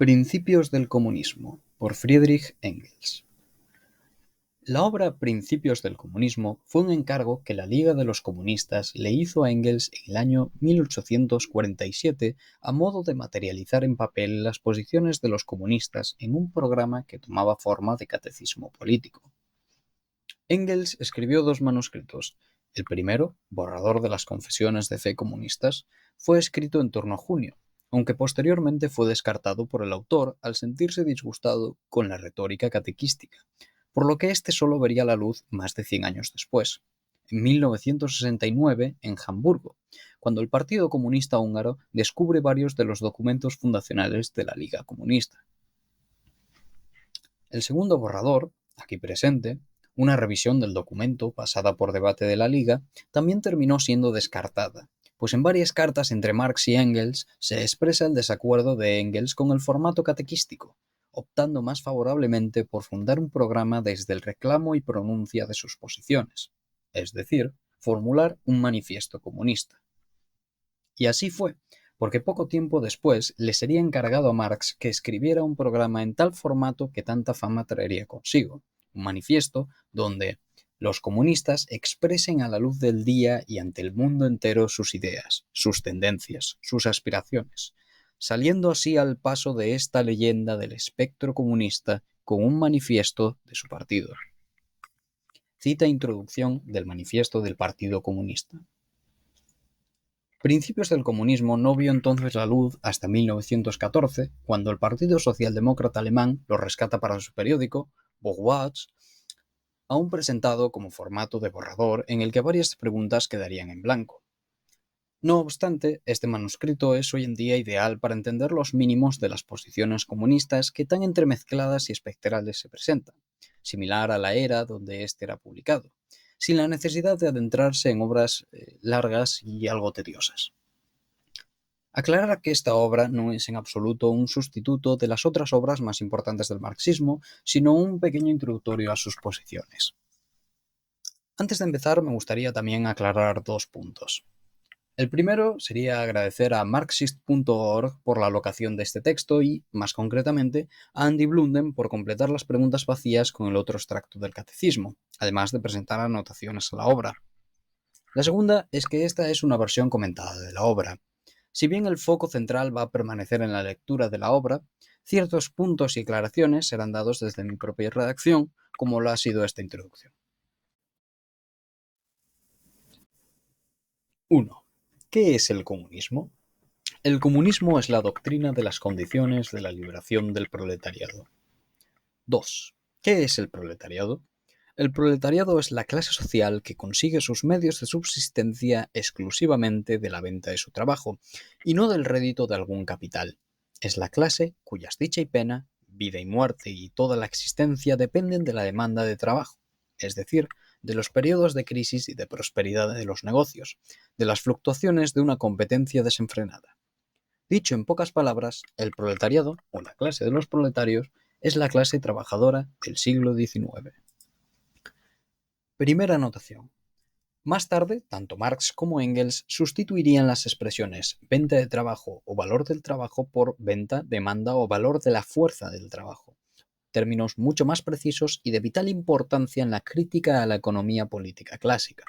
Principios del comunismo, por Friedrich Engels. La obra Principios del comunismo fue un encargo que la Liga de los Comunistas le hizo a Engels en el año 1847 a modo de materializar en papel las posiciones de los comunistas en un programa que tomaba forma de catecismo político. Engels escribió dos manuscritos. El primero, borrador de las confesiones de fe comunistas, fue escrito en torno a junio, aunque posteriormente fue descartado por el autor al sentirse disgustado con la retórica catequística, por lo que este solo vería la luz más de 100 años después, en 1969 en Hamburgo, cuando el Partido Comunista Húngaro descubre varios de los documentos fundacionales de la Liga Comunista. El segundo borrador, aquí presente, una revisión del documento pasada por debate de la Liga, también terminó siendo descartada, pues en varias cartas entre Marx y Engels se expresa el desacuerdo de Engels con el formato catequístico, optando más favorablemente por fundar un programa desde el reclamo y pronuncia de sus posiciones, es decir, formular un manifiesto comunista. Y así fue, porque poco tiempo después le sería encargado a Marx que escribiera un programa en tal formato que tanta fama traería consigo, un manifiesto donde los comunistas expresen a la luz del día y ante el mundo entero sus ideas, sus tendencias, sus aspiraciones, saliendo así al paso de esta leyenda del espectro comunista con un manifiesto de su partido. Cita introducción del manifiesto del Partido Comunista. Principios del comunismo no vio entonces la luz hasta 1914, cuando el Partido Socialdemócrata Alemán lo rescata para su periódico, Vorwärts, aún presentado como formato de borrador en el que varias preguntas quedarían en blanco. No obstante, este manuscrito es hoy en día ideal para entender los mínimos de las posiciones comunistas que tan entremezcladas y espectrales se presentan, similar a la era donde este era publicado, sin la necesidad de adentrarse en obras largas y algo tediosas. Aclarar que esta obra no es en absoluto un sustituto de las otras obras más importantes del marxismo, sino un pequeño introductorio a sus posiciones. Antes de empezar, me gustaría también aclarar dos puntos. El primero sería agradecer a Marxist.org por la alocación de este texto y, más concretamente, a Andy Blunden por completar las preguntas vacías con el otro extracto del catecismo, además de presentar anotaciones a la obra. La segunda es que esta es una versión comentada de la obra. Si bien el foco central va a permanecer en la lectura de la obra, ciertos puntos y aclaraciones serán dados desde mi propia redacción, como lo ha sido esta introducción. 1. ¿Qué es el comunismo? El comunismo es la doctrina de las condiciones de la liberación del proletariado. 2. ¿Qué es el proletariado? El proletariado es la clase social que consigue sus medios de subsistencia exclusivamente de la venta de su trabajo y no del rédito de algún capital. Es la clase cuyas dicha y pena, vida y muerte y toda la existencia dependen de la demanda de trabajo, es decir, de los periodos de crisis y de prosperidad de los negocios, de las fluctuaciones de una competencia desenfrenada. Dicho en pocas palabras, el proletariado, o la clase de los proletarios, es la clase trabajadora del siglo XIX. Primera anotación. Más tarde, tanto Marx como Engels sustituirían las expresiones venta de trabajo o valor del trabajo por venta, demanda o valor de la fuerza del trabajo, términos mucho más precisos y de vital importancia en la crítica a la economía política clásica.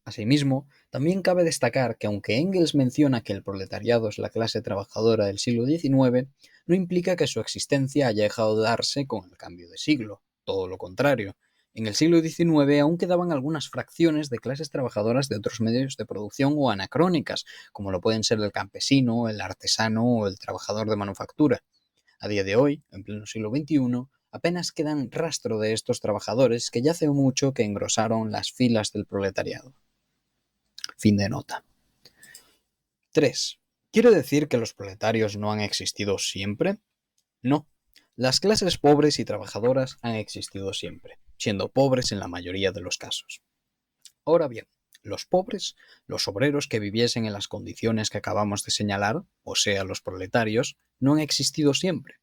Asimismo, también cabe destacar que aunque Engels menciona que el proletariado es la clase trabajadora del siglo XIX, no implica que su existencia haya dejado de darse con el cambio de siglo, todo lo contrario. En el siglo XIX aún quedaban algunas fracciones de clases trabajadoras de otros medios de producción o anacrónicas, como lo pueden ser el campesino, el artesano o el trabajador de manufactura. A día de hoy, en pleno siglo XXI, apenas quedan rastro de estos trabajadores que ya hace mucho que engrosaron las filas del proletariado. Fin de nota. 3. ¿Quiere decir que los proletarios no han existido siempre? No. Las clases pobres y trabajadoras han existido siempre, siendo pobres en la mayoría de los casos. Ahora bien, los pobres, los obreros que viviesen en las condiciones que acabamos de señalar, o sea, los proletarios, no han existido siempre.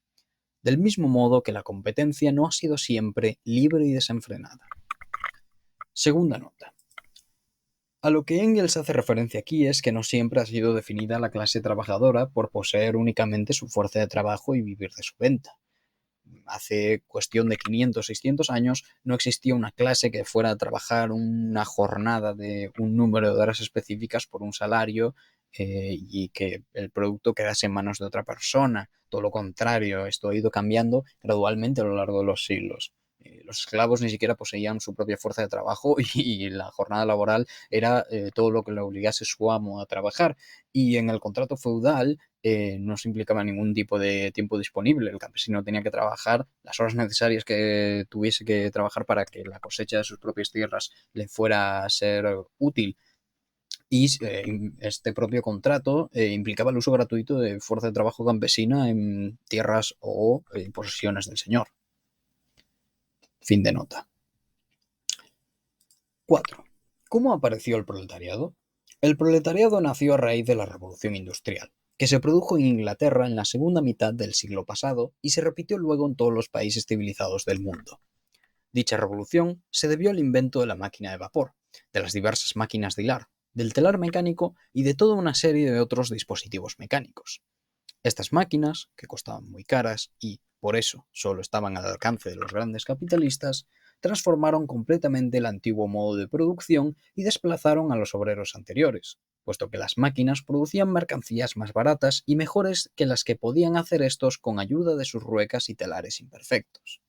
Del mismo modo que la competencia no ha sido siempre libre y desenfrenada. Segunda nota. A lo que Engels hace referencia aquí es que no siempre ha sido definida la clase trabajadora por poseer únicamente su fuerza de trabajo y vivir de su venta. Hace cuestión de 500, 600 años no existía una clase que fuera a trabajar una jornada de un número de horas específicas por un salario y que el producto quedase en manos de otra persona. Todo lo contrario, esto ha ido cambiando gradualmente a lo largo de los siglos. Los esclavos ni siquiera poseían su propia fuerza de trabajo y la jornada laboral era todo lo que le obligase su amo a trabajar. Y en el contrato feudal no se implicaba ningún tipo de tiempo disponible. El campesino tenía que trabajar las horas necesarias que tuviese que trabajar para que la cosecha de sus propias tierras le fuera a ser útil. Y este propio contrato implicaba el uso gratuito de fuerza de trabajo campesina en tierras o posesiones del señor. Fin de nota. 4. ¿Cómo apareció el proletariado? El proletariado nació a raíz de la Revolución Industrial, que se produjo en Inglaterra en la segunda mitad del siglo pasado y se repitió luego en todos los países civilizados del mundo. Dicha revolución se debió al invento de la máquina de vapor, de las diversas máquinas de hilar, del telar mecánico y de toda una serie de otros dispositivos mecánicos. Estas máquinas, que costaban muy caras y, por eso, solo estaban al alcance de los grandes capitalistas, transformaron completamente el antiguo modo de producción y desplazaron a los obreros anteriores, puesto que las máquinas producían mercancías más baratas y mejores que las que podían hacer estos con ayuda de sus ruecas y telares imperfectos.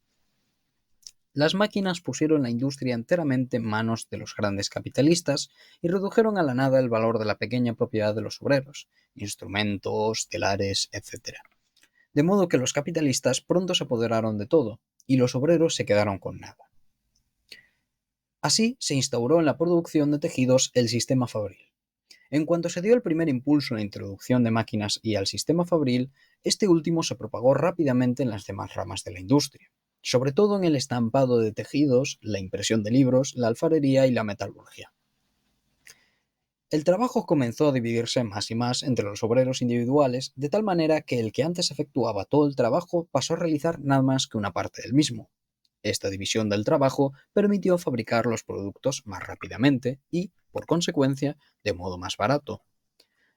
Las máquinas pusieron la industria enteramente en manos de los grandes capitalistas y redujeron a la nada el valor de la pequeña propiedad de los obreros, instrumentos, telares, etc. De modo que los capitalistas pronto se apoderaron de todo y los obreros se quedaron con nada. Así se instauró en la producción de tejidos el sistema fabril. En cuanto se dio el primer impulso en la introducción de máquinas y al sistema fabril, este último se propagó rápidamente en las demás ramas de la industria, sobre todo en el estampado de tejidos, la impresión de libros, la alfarería y la metalurgia. El trabajo comenzó a dividirse más y más entre los obreros individuales, de tal manera que el que antes efectuaba todo el trabajo pasó a realizar nada más que una parte del mismo. Esta división del trabajo permitió fabricar los productos más rápidamente y, por consecuencia, de modo más barato.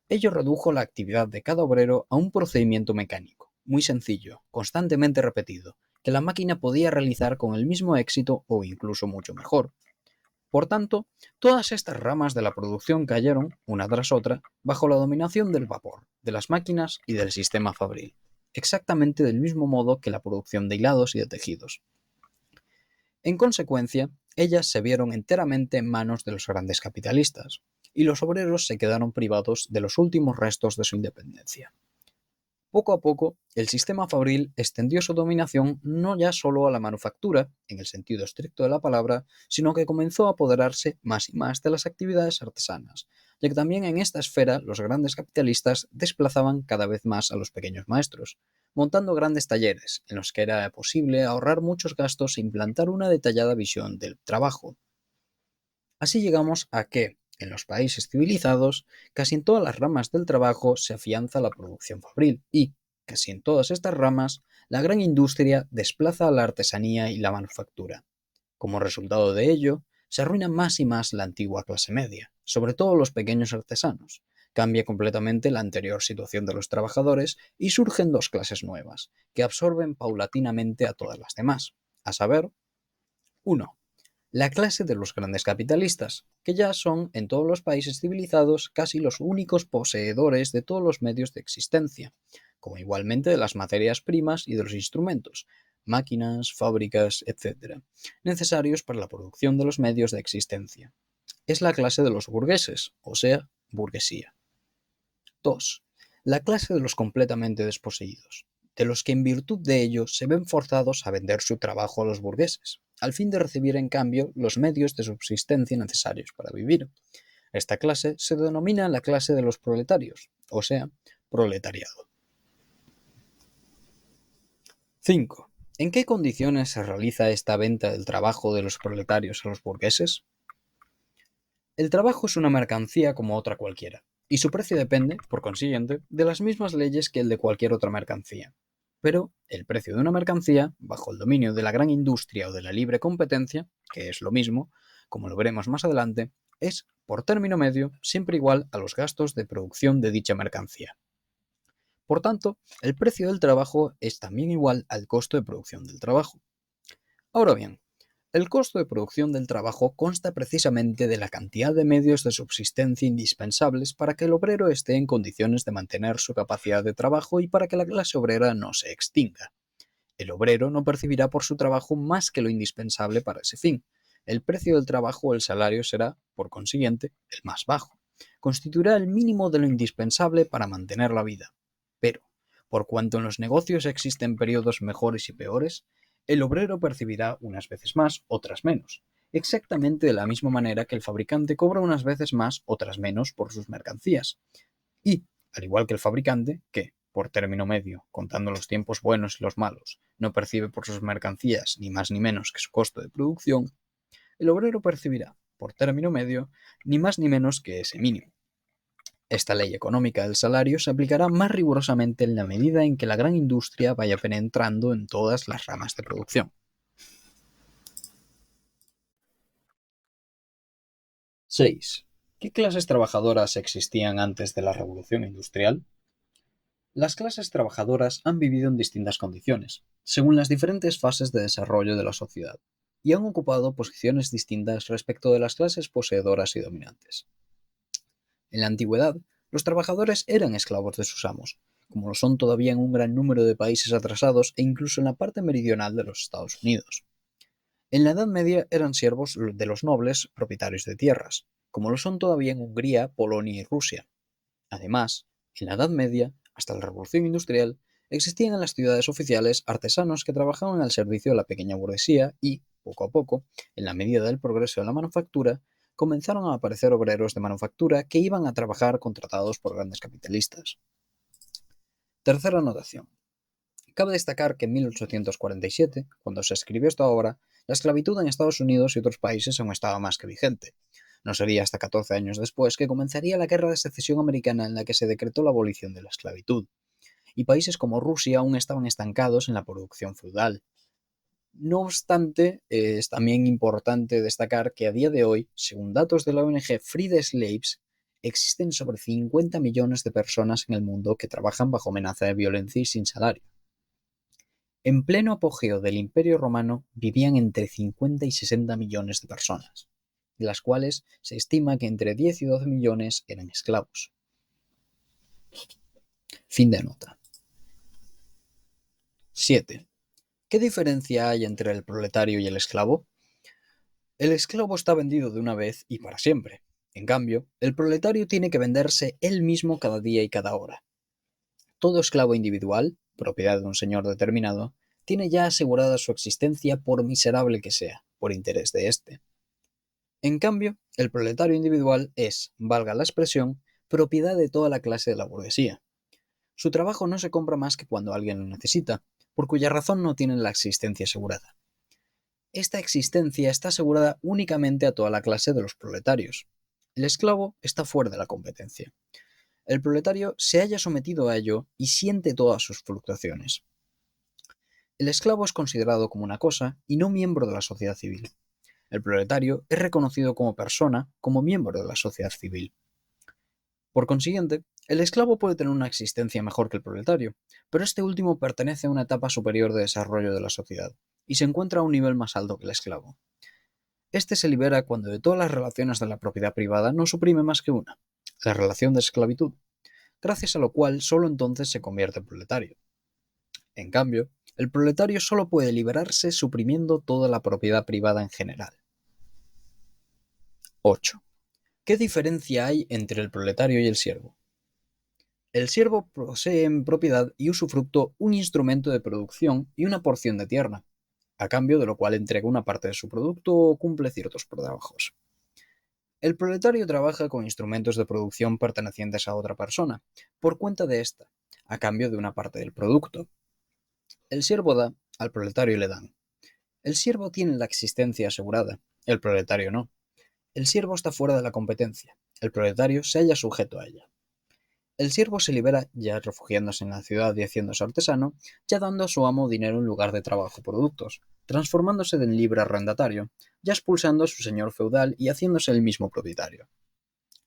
Ello redujo la actividad de cada obrero a un procedimiento mecánico, muy sencillo, constantemente repetido, que la máquina podía realizar con el mismo éxito o incluso mucho mejor. Por tanto, todas estas ramas de la producción cayeron, una tras otra, bajo la dominación del vapor, de las máquinas y del sistema fabril, exactamente del mismo modo que la producción de hilados y de tejidos. En consecuencia, ellas se vieron enteramente en manos de los grandes capitalistas, y los obreros se quedaron privados de los últimos restos de su independencia. Poco a poco, el sistema fabril extendió su dominación no ya solo a la manufactura, en el sentido estricto de la palabra, sino que comenzó a apoderarse más y más de las actividades artesanas, ya que también en esta esfera los grandes capitalistas desplazaban cada vez más a los pequeños maestros, montando grandes talleres, en los que era posible ahorrar muchos gastos e implantar una detallada visión del trabajo. Así llegamos a que, en los países civilizados, casi en todas las ramas del trabajo se afianza la producción fabril y, casi en todas estas ramas, la gran industria desplaza a la artesanía y la manufactura. Como resultado de ello, se arruina más y más la antigua clase media, sobre todo los pequeños artesanos. Cambia completamente la anterior situación de los trabajadores y surgen dos clases nuevas, que absorben paulatinamente a todas las demás, a saber, 1. La clase de los grandes capitalistas, que ya son en todos los países civilizados casi los únicos poseedores de todos los medios de existencia, como igualmente de las materias primas y de los instrumentos, máquinas, fábricas, etc., necesarios para la producción de los medios de existencia. Es la clase de los burgueses, o sea, burguesía. 2. La clase de los completamente desposeídos, de los que en virtud de ello se ven forzados a vender su trabajo a los burgueses, al fin de recibir en cambio los medios de subsistencia necesarios para vivir. Esta clase se denomina la clase de los proletarios, o sea, proletariado. 5. ¿En qué condiciones se realiza esta venta del trabajo de los proletarios a los burgueses? El trabajo es una mercancía como otra cualquiera, y su precio depende, por consiguiente, de las mismas leyes que el de cualquier otra mercancía. Pero el precio de una mercancía, bajo el dominio de la gran industria o de la libre competencia, que es lo mismo, como lo veremos más adelante, es, por término medio, siempre igual a los gastos de producción de dicha mercancía. Por tanto, el precio del trabajo es también igual al costo de producción del trabajo. Ahora bien, el costo de producción del trabajo consta precisamente de la cantidad de medios de subsistencia indispensables para que el obrero esté en condiciones de mantener su capacidad de trabajo y para que la clase obrera no se extinga. El obrero no percibirá por su trabajo más que lo indispensable para ese fin. El precio del trabajo o el salario será, por consiguiente, el más bajo. Constituirá el mínimo de lo indispensable para mantener la vida. Pero, por cuanto en los negocios existen periodos mejores y peores, el obrero percibirá unas veces más, otras menos, exactamente de la misma manera que el fabricante cobra unas veces más, otras menos por sus mercancías. Y, al igual que el fabricante, que, por término medio, contando los tiempos buenos y los malos, no percibe por sus mercancías ni más ni menos que su costo de producción, el obrero percibirá, por término medio, ni más ni menos que ese mínimo. Esta ley económica del salario se aplicará más rigurosamente en la medida en que la gran industria vaya penetrando en todas las ramas de producción. 6. ¿Qué clases trabajadoras existían antes de la Revolución Industrial? Las clases trabajadoras han vivido en distintas condiciones, según las diferentes fases de desarrollo de la sociedad, y han ocupado posiciones distintas respecto de las clases poseedoras y dominantes. En la antigüedad, los trabajadores eran esclavos de sus amos, como lo son todavía en un gran número de países atrasados e incluso en la parte meridional de los Estados Unidos. En la Edad Media eran siervos de los nobles propietarios de tierras, como lo son todavía en Hungría, Polonia y Rusia. Además, en la Edad Media, hasta la Revolución Industrial, existían en las ciudades oficiales artesanos que trabajaban al servicio de la pequeña burguesía y, poco a poco, en la medida del progreso de la manufactura, comenzaron a aparecer obreros de manufactura que iban a trabajar contratados por grandes capitalistas. Tercera anotación. Cabe destacar que en 1847, cuando se escribió esta obra, la esclavitud en Estados Unidos y otros países aún estaba más que vigente. No sería hasta 14 años después que comenzaría la Guerra de Secesión Americana en la que se decretó la abolición de la esclavitud, y países como Rusia aún estaban estancados en la producción feudal. No obstante, es también importante destacar que a día de hoy, según datos de la ONG Free the Slaves, existen sobre 50 millones de personas en el mundo que trabajan bajo amenaza de violencia y sin salario. En pleno apogeo del Imperio Romano vivían entre 50 y 60 millones de personas, de las cuales se estima que entre 10 y 12 millones eran esclavos. Fin de nota. 7. ¿Qué diferencia hay entre el proletario y el esclavo? El esclavo está vendido de una vez y para siempre. En cambio, el proletario tiene que venderse él mismo cada día y cada hora. Todo esclavo individual, propiedad de un señor determinado, tiene ya asegurada su existencia por miserable que sea, por interés de éste. En cambio, el proletario individual es, valga la expresión, propiedad de toda la clase de la burguesía. Su trabajo no se compra más que cuando alguien lo necesita, por cuya razón no tiene la existencia asegurada. Esta existencia está asegurada únicamente a toda la clase de los proletarios. El esclavo está fuera de la competencia. El proletario se halla sometido a ello y siente todas sus fluctuaciones. El esclavo es considerado como una cosa y no miembro de la sociedad civil. El proletario es reconocido como persona, como miembro de la sociedad civil. Por consiguiente, el esclavo puede tener una existencia mejor que el proletario, pero este último pertenece a una etapa superior de desarrollo de la sociedad y se encuentra a un nivel más alto que el esclavo. Este se libera cuando de todas las relaciones de la propiedad privada no suprime más que una, la relación de esclavitud, gracias a lo cual solo entonces se convierte en proletario. En cambio, el proletario solo puede liberarse suprimiendo toda la propiedad privada en general. 8. ¿Qué diferencia hay entre el proletario y el siervo? El siervo posee en propiedad y usufructo un instrumento de producción y una porción de tierra, a cambio de lo cual entrega una parte de su producto o cumple ciertos trabajos. El proletario trabaja con instrumentos de producción pertenecientes a otra persona, por cuenta de ésta, a cambio de una parte del producto. El siervo da, al proletario le dan. El siervo tiene la existencia asegurada, el proletario no. El siervo está fuera de la competencia, el proletario se halla sujeto a ella. El siervo se libera ya refugiándose en la ciudad y haciéndose artesano, ya dando a su amo dinero en lugar de trabajo o productos, transformándose en libre arrendatario, ya expulsando a su señor feudal y haciéndose el mismo propietario.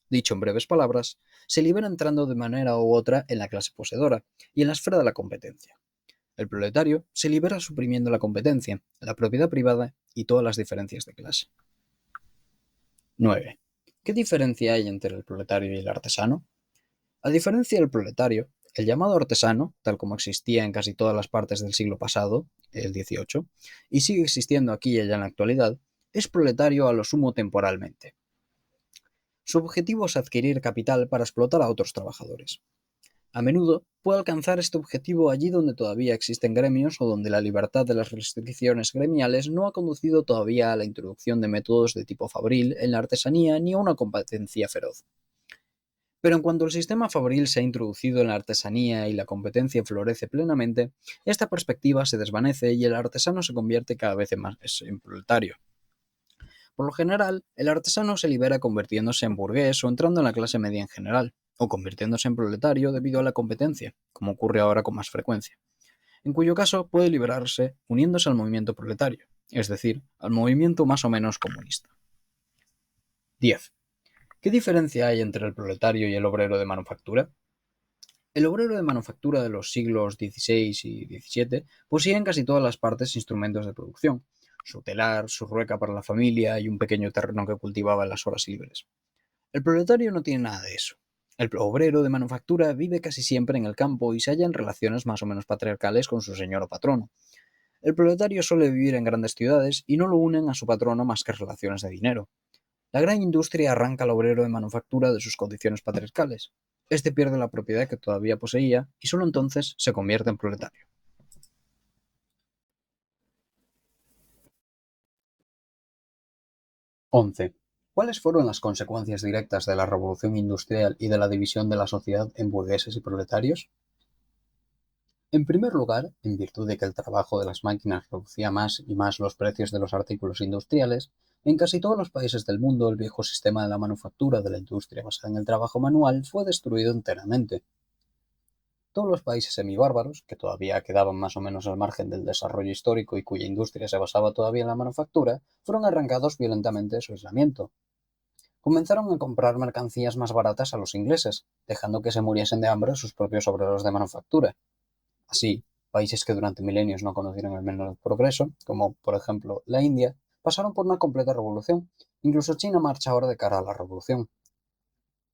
Dicho en breves palabras, se libera entrando de manera u otra en la clase poseedora y en la esfera de la competencia. El proletario se libera suprimiendo la competencia, la propiedad privada y todas las diferencias de clase. 9. ¿Qué diferencia hay entre el proletario y el artesano? A diferencia del proletario, el llamado artesano, tal como existía en casi todas las partes del siglo pasado, el XVIII, y sigue existiendo aquí y allá en la actualidad, es proletario a lo sumo temporalmente. Su objetivo es adquirir capital para explotar a otros trabajadores. A menudo puede alcanzar este objetivo allí donde todavía existen gremios o donde la libertad de las restricciones gremiales no ha conducido todavía a la introducción de métodos de tipo fabril en la artesanía ni a una competencia feroz. Pero en cuanto el sistema fabril se ha introducido en la artesanía y la competencia florece plenamente, esta perspectiva se desvanece y el artesano se convierte cada vez más en proletario. Por lo general, el artesano se libera convirtiéndose en burgués o entrando en la clase media en general, o convirtiéndose en proletario debido a la competencia, como ocurre ahora con más frecuencia, en cuyo caso puede liberarse uniéndose al movimiento proletario, es decir, al movimiento más o menos comunista. 10. ¿Qué diferencia hay entre el proletario y el obrero de manufactura? El obrero de manufactura de los siglos XVI y XVII poseía en casi todas las partes instrumentos de producción, su telar, su rueca para la familia y un pequeño terreno que cultivaba en las horas libres. El proletario no tiene nada de eso. El obrero de manufactura vive casi siempre en el campo y se halla en relaciones más o menos patriarcales con su señor o patrono. El proletario suele vivir en grandes ciudades y no lo unen a su patrono más que relaciones de dinero. La gran industria arranca al obrero de manufactura de sus condiciones patriarcales. Este pierde la propiedad que todavía poseía y solo entonces se convierte en proletario. 11. ¿Cuáles fueron las consecuencias directas de la revolución industrial y de la división de la sociedad en burgueses y proletarios? En primer lugar, en virtud de que el trabajo de las máquinas reducía más y más los precios de los artículos industriales, en casi todos los países del mundo el viejo sistema de la manufactura de la industria basada en el trabajo manual fue destruido enteramente. Todos los países semibárbaros, que todavía quedaban más o menos al margen del desarrollo histórico y cuya industria se basaba todavía en la manufactura, fueron arrancados violentamente de su aislamiento. Comenzaron a comprar mercancías más baratas a los ingleses, dejando que se muriesen de hambre sus propios obreros de manufactura. Así, países que durante milenios no conocieron el menor progreso, como por ejemplo la India, pasaron por una completa revolución. Incluso China marcha ahora de cara a la revolución.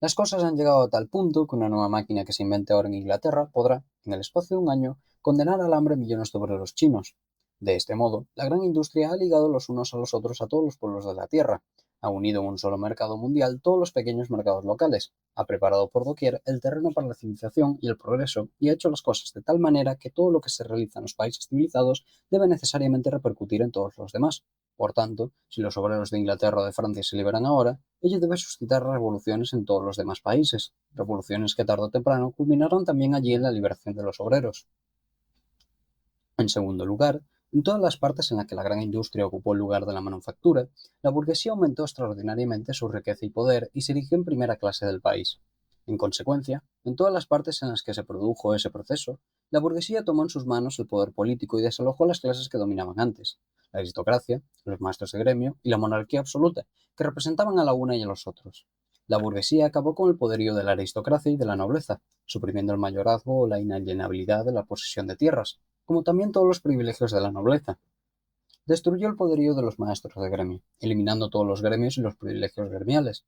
Las cosas han llegado a tal punto que una nueva máquina que se invente ahora en Inglaterra podrá, en el espacio de un año, condenar al hambre millones de obreros chinos. De este modo, la gran industria ha ligado los unos a los otros a todos los pueblos de la Tierra, ha unido en un solo mercado mundial todos los pequeños mercados locales, ha preparado por doquier el terreno para la civilización y el progreso y ha hecho las cosas de tal manera que todo lo que se realiza en los países civilizados debe necesariamente repercutir en todos los demás. Por tanto, si los obreros de Inglaterra o de Francia se liberan ahora, ello debe suscitar revoluciones en todos los demás países, revoluciones que tarde o temprano culminarán también allí en la liberación de los obreros. En segundo lugar, en todas las partes en las que la gran industria ocupó el lugar de la manufactura, la burguesía aumentó extraordinariamente su riqueza y poder y se erigió en primera clase del país. En consecuencia, en todas las partes en las que se produjo ese proceso, la burguesía tomó en sus manos el poder político y desalojó a las clases que dominaban antes, la aristocracia, los maestros de gremio y la monarquía absoluta, que representaban a la una y a los otros. La burguesía acabó con el poderío de la aristocracia y de la nobleza, suprimiendo el mayorazgo o la inalienabilidad de la posesión de tierras, como también todos los privilegios de la nobleza. Destruyó el poderío de los maestros de gremio, eliminando todos los gremios y los privilegios gremiales.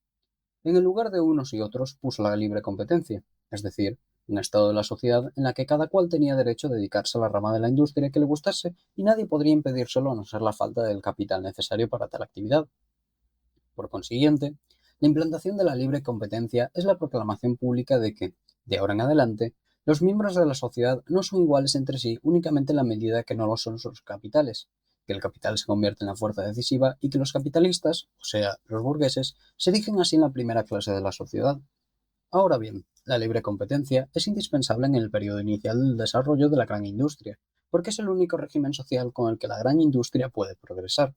En el lugar de unos y otros puso la libre competencia, es decir, un estado de la sociedad en la que cada cual tenía derecho a dedicarse a la rama de la industria que le gustase y nadie podría impedírselo a no ser la falta del capital necesario para tal actividad. Por consiguiente, la implantación de la libre competencia es la proclamación pública de que, de ahora en adelante, los miembros de la sociedad no son iguales entre sí únicamente en la medida que no lo son sus capitales, que el capital se convierte en la fuerza decisiva y que los capitalistas, o sea, los burgueses, se erigen así en la primera clase de la sociedad. Ahora bien, la libre competencia es indispensable en el periodo inicial del desarrollo de la gran industria, porque es el único régimen social con el que la gran industria puede progresar.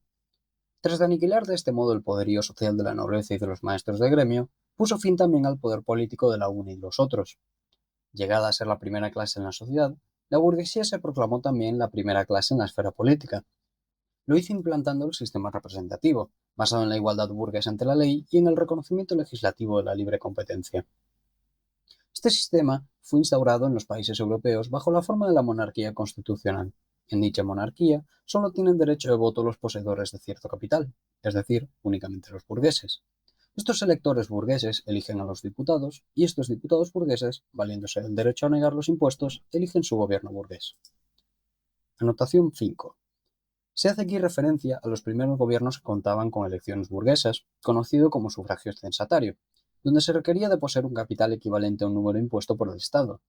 Tras de aniquilar de este modo el poderío social de la nobleza y de los maestros de gremio, puso fin también al poder político de la una y los otros. Llegada a ser la primera clase en la sociedad, la burguesía se proclamó también la primera clase en la esfera política. Lo hizo implantando el sistema representativo, basado en la igualdad burguesa ante la ley y en el reconocimiento legislativo de la libre competencia. Este sistema fue instaurado en los países europeos bajo la forma de la monarquía constitucional. En dicha monarquía solo tienen derecho de voto los poseedores de cierto capital, es decir, únicamente los burgueses. Estos electores burgueses eligen a los diputados y estos diputados burgueses, valiéndose del derecho a negar los impuestos, eligen su gobierno burgués. Anotación 5. Se hace aquí referencia a los primeros gobiernos que contaban con elecciones burguesas, conocido como sufragio censatario, donde se requería de poseer un capital equivalente a un número impuesto por el Estado.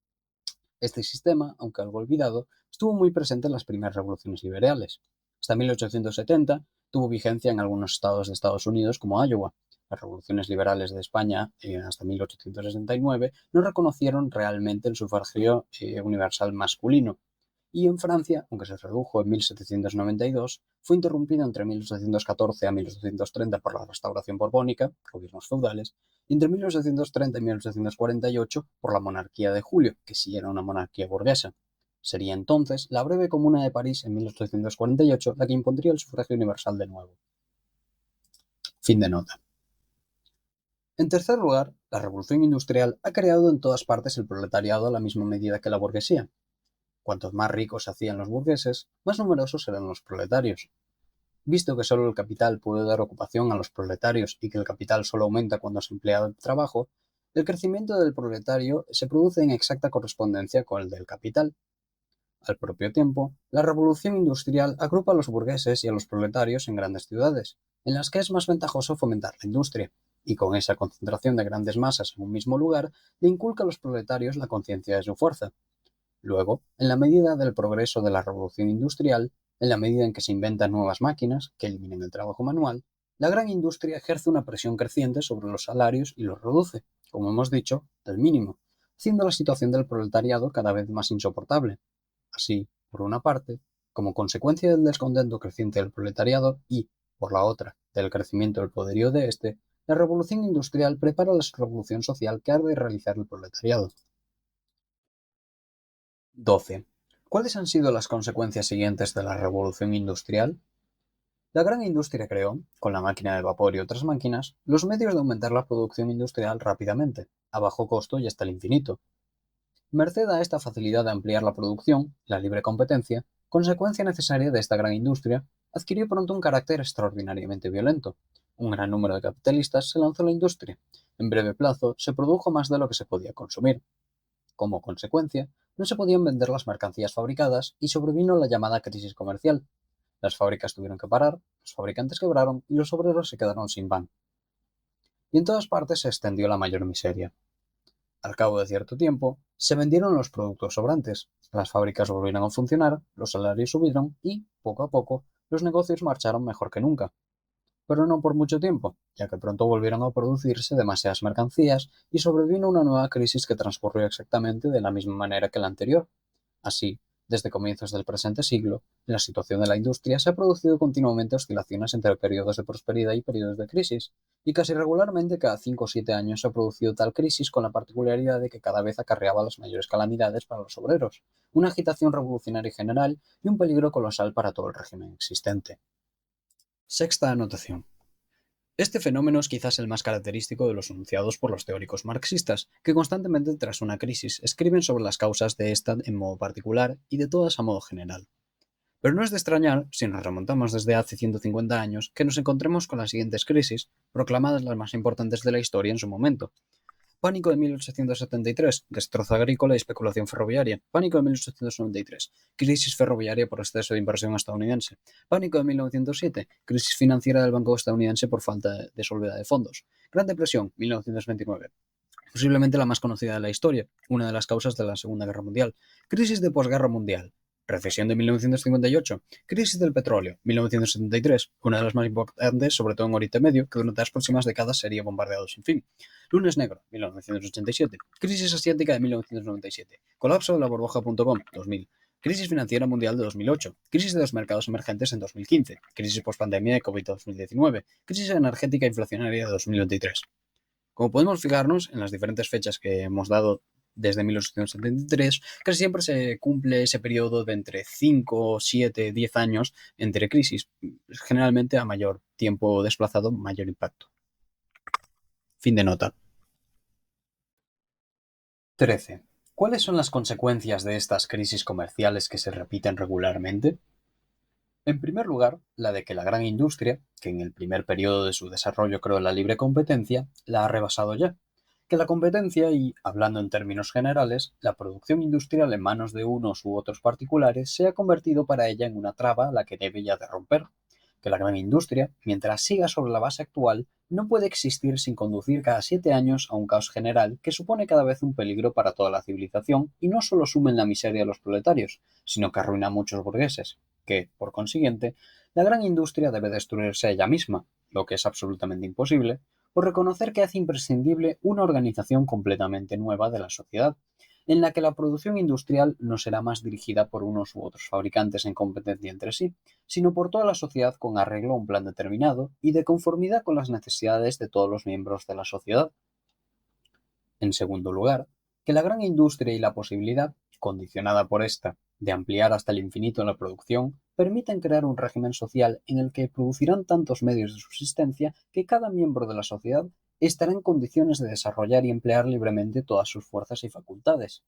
Este sistema, aunque algo olvidado, estuvo muy presente en las primeras revoluciones liberales. Hasta 1870 tuvo vigencia en algunos estados de Estados Unidos como Iowa. Las revoluciones liberales de España, hasta 1869, no reconocieron realmente el sufragio universal masculino, y en Francia, aunque se redujo en 1792, fue interrumpido entre 1814 a 1830 por la Restauración Borbónica, gobiernos feudales, y entre 1830 y 1848 por la monarquía de Julio, que sí era una monarquía burguesa. Sería entonces la breve Comuna de París en 1848 la que impondría el sufragio universal de nuevo. Fin de nota. En tercer lugar, la revolución industrial ha creado en todas partes el proletariado a la misma medida que la burguesía. Cuantos más ricos se hacían los burgueses, más numerosos eran los proletarios. Visto que solo el capital puede dar ocupación a los proletarios y que el capital solo aumenta cuando se emplea el trabajo, el crecimiento del proletario se produce en exacta correspondencia con el del capital. Al propio tiempo, la revolución industrial agrupa a los burgueses y a los proletarios en grandes ciudades, en las que es más ventajoso fomentar la industria, y con esa concentración de grandes masas en un mismo lugar, le inculca a los proletarios la conciencia de su fuerza. Luego, en la medida del progreso de la revolución industrial, en la medida en que se inventan nuevas máquinas que eliminen el trabajo manual, la gran industria ejerce una presión creciente sobre los salarios y los reduce, como hemos dicho, al mínimo, haciendo la situación del proletariado cada vez más insoportable. Así, por una parte, como consecuencia del descontento creciente del proletariado y, por la otra, del crecimiento del poderío de éste, la revolución industrial prepara la revolución social que ha de realizar el proletariado. 12. ¿Cuáles han sido las consecuencias siguientes de la revolución industrial? La gran industria creó, con la máquina de vapor y otras máquinas, los medios de aumentar la producción industrial rápidamente, a bajo costo y hasta el infinito. Merced a esta facilidad de ampliar la producción, la libre competencia, consecuencia necesaria de esta gran industria, adquirió pronto un carácter extraordinariamente violento. Un gran número de capitalistas se lanzó a la industria. En breve plazo se produjo más de lo que se podía consumir. Como consecuencia, no se podían vender las mercancías fabricadas y sobrevino la llamada crisis comercial. Las fábricas tuvieron que parar, los fabricantes quebraron y los obreros se quedaron sin pan. Y en todas partes se extendió la mayor miseria. Al cabo de cierto tiempo, se vendieron los productos sobrantes, las fábricas volvieron a funcionar, los salarios subieron y, poco a poco, los negocios marcharon mejor que nunca. Pero no por mucho tiempo, ya que pronto volvieron a producirse demasiadas mercancías y sobrevino una nueva crisis que transcurrió exactamente de la misma manera que la anterior. Así, desde comienzos del presente siglo, en la situación de la industria se ha producido continuamente oscilaciones entre periodos de prosperidad y periodos de crisis, y casi regularmente cada 5 o 7 años se ha producido tal crisis con la particularidad de que cada vez acarreaba las mayores calamidades para los obreros, una agitación revolucionaria general y un peligro colosal para todo el régimen existente. Sexta anotación. Este fenómeno es quizás el más característico de los enunciados por los teóricos marxistas, que constantemente tras una crisis escriben sobre las causas de esta en modo particular y de todas a modo general. Pero no es de extrañar, si nos remontamos desde hace 150 años, que nos encontremos con las siguientes crisis, proclamadas las más importantes de la historia en su momento. Pánico de 1873, destrozo agrícola y especulación ferroviaria. Pánico de 1893, crisis ferroviaria por exceso de inversión estadounidense. Pánico de 1907, crisis financiera del Banco estadounidense por falta de solvencia de fondos. Gran Depresión, 1929. Posiblemente la más conocida de la historia, una de las causas de la Segunda Guerra Mundial. Crisis de posguerra mundial. Recesión de 1958, crisis del petróleo, 1973, una de las más importantes, sobre todo en Oriente Medio, que durante las próximas décadas sería bombardeado sin fin. Lunes negro, 1987, crisis asiática de 1997, colapso de la burbuja.com, 2000, crisis financiera mundial de 2008, crisis de los mercados emergentes en 2015, crisis pospandemia de COVID 2019, crisis energética inflacionaria de 2023. Como podemos fijarnos en las diferentes fechas que hemos dado desde 1873, casi siempre se cumple ese periodo de entre 5, 7, 10 años entre crisis, generalmente a mayor tiempo desplazado, mayor impacto. Fin de nota. 13. ¿Cuáles son las consecuencias de estas crisis comerciales que se repiten regularmente? En primer lugar, la de que la gran industria, que en el primer periodo de su desarrollo creó la libre competencia, la ha rebasado ya. Que la competencia y, hablando en términos generales, la producción industrial en manos de unos u otros particulares se ha convertido para ella en una traba a la que debe ya de romper. Que la gran industria, mientras siga sobre la base actual, no puede existir sin conducir cada 7 años a un caos general que supone cada vez un peligro para toda la civilización y no solo sume en la miseria a los proletarios, sino que arruina a muchos burgueses, que, por consiguiente, la gran industria debe destruirse a ella misma, lo que es absolutamente imposible, o reconocer que hace imprescindible una organización completamente nueva de la sociedad, en la que la producción industrial no será más dirigida por unos u otros fabricantes en competencia entre sí, sino por toda la sociedad con arreglo a un plan determinado y de conformidad con las necesidades de todos los miembros de la sociedad. En segundo lugar, que la gran industria y la posibilidad, condicionada por esta, de ampliar hasta el infinito la producción, permiten crear un régimen social en el que producirán tantos medios de subsistencia que cada miembro de la sociedad estará en condiciones de desarrollar y emplear libremente todas sus fuerzas y facultades.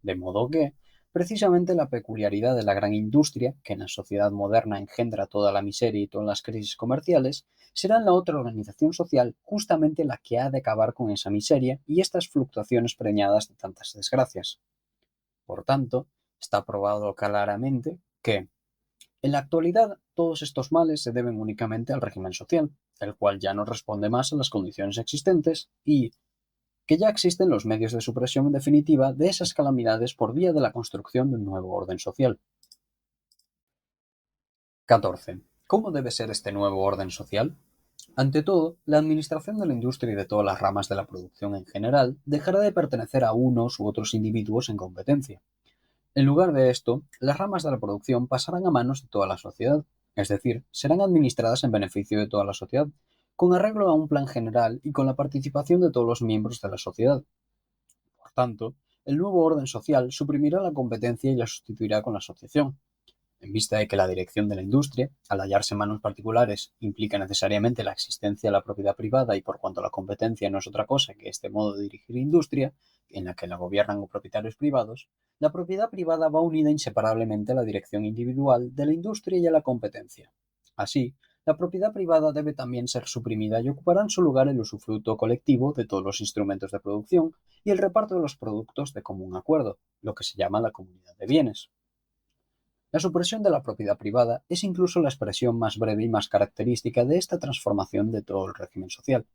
De modo que, precisamente la peculiaridad de la gran industria, que en la sociedad moderna engendra toda la miseria y todas las crisis comerciales, será en la otra organización social justamente la que ha de acabar con esa miseria y estas fluctuaciones preñadas de tantas desgracias. Por tanto, está probado claramente que, en la actualidad, todos estos males se deben únicamente al régimen social, el cual ya no responde más a las condiciones existentes y que ya existen los medios de supresión definitiva de esas calamidades por vía de la construcción de un nuevo orden social. 14. ¿Cómo debe ser este nuevo orden social? Ante todo, la administración de la industria y de todas las ramas de la producción en general dejará de pertenecer a unos u otros individuos en competencia. En lugar de esto, las ramas de la producción pasarán a manos de toda la sociedad, es decir, serán administradas en beneficio de toda la sociedad, con arreglo a un plan general y con la participación de todos los miembros de la sociedad. Por tanto, el nuevo orden social suprimirá la competencia y la sustituirá con la asociación. En vista de que la dirección de la industria, al hallarse en manos particulares, implica necesariamente la existencia de la propiedad privada y por cuanto la competencia no es otra cosa que este modo de dirigir industria, en la que la gobiernan propietarios privados, la propiedad privada va unida inseparablemente a la dirección individual de la industria y a la competencia. Así, la propiedad privada debe también ser suprimida y ocuparán su lugar el usufructo colectivo de todos los instrumentos de producción y el reparto de los productos de común acuerdo, lo que se llama la comunidad de bienes. La supresión de la propiedad privada es incluso la expresión más breve y más característica de esta transformación de todo el régimen social,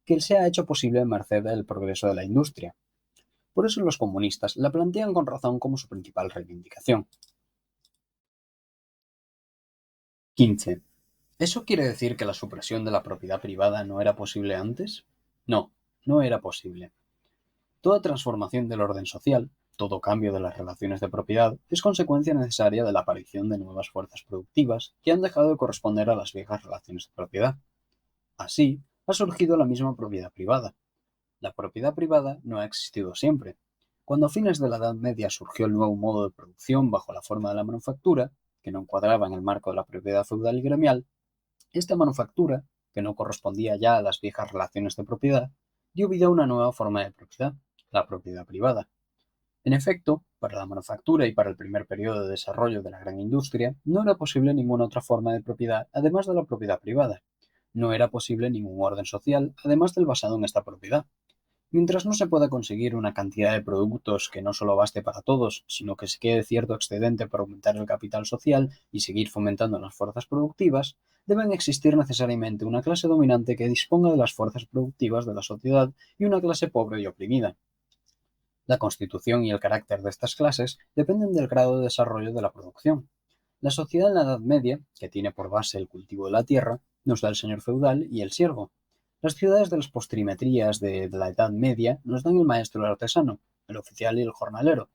que se ha hecho posible en merced del progreso de la industria. Por eso los comunistas la plantean con razón como su principal reivindicación. 15. ¿Eso quiere decir que la supresión de la propiedad privada no era posible antes? No, no era posible. Toda transformación del orden social, todo cambio de las relaciones de propiedad, es consecuencia necesaria de la aparición de nuevas fuerzas productivas que han dejado de corresponder a las viejas relaciones de propiedad. Así, ha surgido la misma propiedad privada. La propiedad privada no ha existido siempre. Cuando a fines de la Edad Media surgió el nuevo modo de producción bajo la forma de la manufactura, que no encuadraba en el marco de la propiedad feudal y gremial, esta manufactura, que no correspondía ya a las viejas relaciones de propiedad, dio vida a una nueva forma de propiedad, la propiedad privada. En efecto, para la manufactura y para el primer periodo de desarrollo de la gran industria, no era posible ninguna otra forma de propiedad además de la propiedad privada. No era posible ningún orden social además del basado en esta propiedad. Mientras no se pueda conseguir una cantidad de productos que no solo baste para todos, sino que se quede cierto excedente para aumentar el capital social y seguir fomentando las fuerzas productivas, deben existir necesariamente una clase dominante que disponga de las fuerzas productivas de la sociedad y una clase pobre y oprimida. La constitución y el carácter de estas clases dependen del grado de desarrollo de la producción. La sociedad en la Edad Media, que tiene por base el cultivo de la tierra, nos da el señor feudal y el siervo. Las ciudades de las postrimerías de la Edad Media nos dan el maestro y el artesano, el oficial y el jornalero.